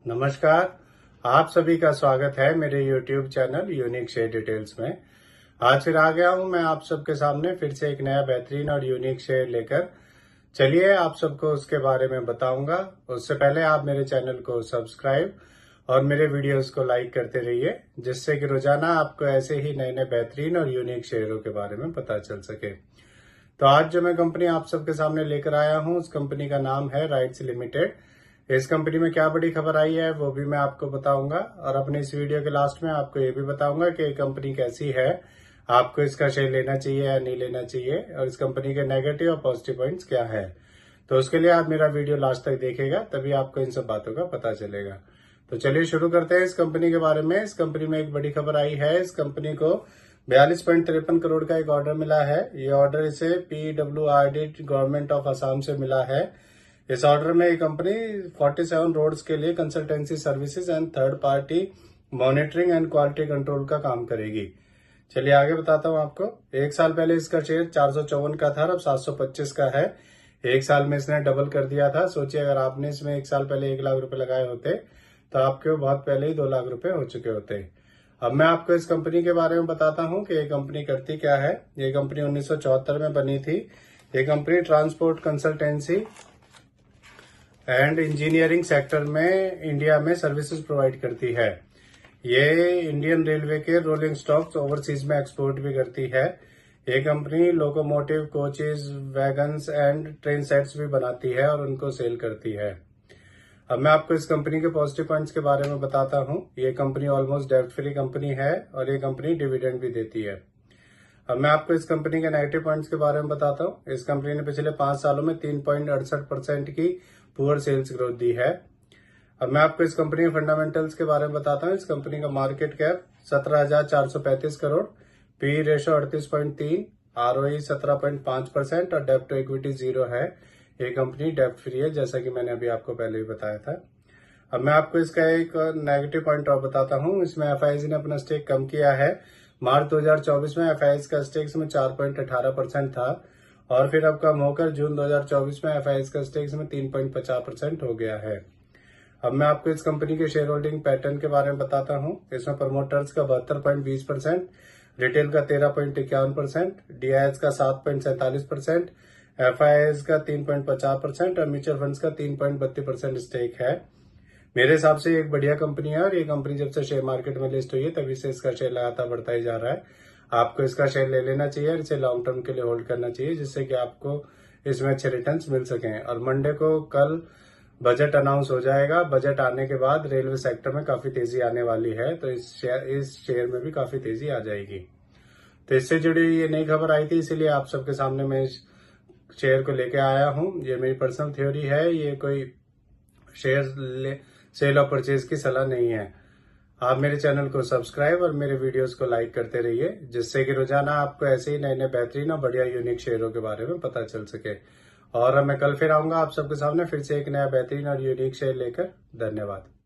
नमस्कार। आप सभी का स्वागत है मेरे YouTube channel unique share details में। आज फिर आ गया हूं मैं आप सबके सामने फिर से एक नया बेहतरीन और यूनिक शेयर लेकर। चलिए आप सबको उसके बारे में बताऊंगा। उससे पहले आप मेरे चैनल को सब्सक्राइब और मेरे वीडियोस को लाइक करते रहिए, जिससे कि रोजाना आपको ऐसे ही नए नए बेहतरीन और यूनिक शेयरों के बारे में पता चल सके। तो आज जो मैं कंपनी आप सबके सामने लेकर आया हूं, उस कंपनी का नाम है राइट्स लिमिटेड। इस कंपनी में क्या बड़ी खबर आई है वो भी मैं आपको बताऊंगा, और अपने इस वीडियो के लास्ट में आपको ये भी बताऊंगा कि ये कंपनी कैसी है, आपको इसका शेयर लेना चाहिए या नहीं लेना चाहिए, और इस कंपनी के नेगेटिव और पॉजिटिव पॉइंट्स क्या है। तो उसके लिए आप मेरा वीडियो लास्ट तक देखेगा, तभी आपको इन सब बातों का पता चलेगा। तो चलिए शुरू करते हैं इस कंपनी के बारे में। इस कंपनी में एक बड़ी खबर आई है। इस कंपनी को 42.53 करोड़ का एक ऑर्डर मिला है। ये ऑर्डर इसे PWRD गवर्नमेंट ऑफ असम से मिला है। इस ऑर्डर में ये कंपनी 47 रोड्स के लिए consultancy services and third party monitoring and quality control का काम करेगी। चलिए आगे बताता हूँ आपको। एक साल पहले इसका शेयर 454 का था, अब 725 का है। एक साल में इसने डबल कर दिया था। सोचिए अगर आपने इसमें एक साल पहले 1 लाख रुपए लगाए होते तो आपके बहुत पहले ही 2 लाख रुपए हो चुके होते। अब मैं आपको इस कंपनी के बारे में बताता हूँ कि ये कंपनी करती क्या है। ये कंपनी 1974 में बनी थी। ये company transport consultancy and engineering sector में इंडिया में सर्विसेज प्रोवाइड करती है। ये इंडियन रेलवे के रोलिंग स्टॉक्स ओवरसीज में एक्सपोर्ट भी करती है। ये company locomotive, coaches, wagons and train sets भी बनाती है और उनको सेल करती है। अब मैं आपको इस कंपनी के पॉजिटिव पॉइंट्स के बारे में बताता हूँ। ये कंपनी ऑलमोस्ट डेब्ट फ्री कंपनी है और ये कंपनी डिविडेंड भी देती है। अब मैं आपको इस कंपनी के नेगेटिव पॉइंट्स के बारे में बताता हूँ। इस कंपनी ने पिछले 5 सालों में 3.68% की पुअर सेल्स ग्रोथ दी है। अब मैं आपको इस कंपनी के फंडामेंटल्स के बारे में बताता हूँ। इस कंपनी का market cap 17,435 crore, P ratio 38.3, ROE 17.5% और डेब्ट टू इक्विटी 0 है। ये कंपनी डेब्ट फ्री है, जैसा कि मैंने अभी आपको पहले ही बताया था। अब मैं आपको इसका एक नेगेटिव पॉइंट और बताता हूँ। इसमें FIS ने अपना स्टेक कम किया है। मार्च 2024 में FIS का स्टेक इसमें 4.18% था, और फिर अब कम होकर जून 2024 में FIS का स्टेक इसमें 3.50% हो गया है। अब मैं आपको इस कंपनी के शेयर होल्डिंग पैटर्न के बारे में बताता हूँ। इसमें प्रमोटर्स का 72.20%, रिटेल का 13.51%, DIS का 7.47%, FIS का 3.50% और म्यूचुअल फंड्स का 3.32% स्टेक है। मेरे हिसाब से एक बढ़िया कंपनी है, और ये कंपनी जब से शेयर मार्केट में लिस्ट हुई है तभी से इसका शेयर लगातार बढ़ता ही जा रहा है। आपको इसका शेयर ले लेना चाहिए और इसे लॉन्ग टर्म के लिए होल्ड करना चाहिए, जिससे कि आपको इसमें अच्छे रिटर्न्स मिल सकें। और मंडे को कल बजट अनाउंस हो जाएगा। बजट आने के बाद रेलवे सेक्टर में काफी तेजी आने वाली है, तो इस शेयर में भी काफी तेजी आ जाएगी। तो इससे जुड़ी ये नई खबर आई थी, इसीलिए आप सबके सामने मैं इस शेयर को लेके आया हूँ। ये मेरी पर्सनल थ्योरी है, ये कोई शेयर सेल और परचेज की सलाह नहीं है। आप मेरे चैनल को सब्सक्राइब और मेरे वीडियोस को लाइक करते रहिए, जिससे कि रोजाना आपको ऐसे ही नए नए बेहतरीन और बढ़िया यूनिक शेयरों के बारे में पता चल सके। और मैं कल फिर आऊंगा आप सबके सामने फिर से एक नया बेहतरीन और यूनिक शेयर लेकर। धन्यवाद।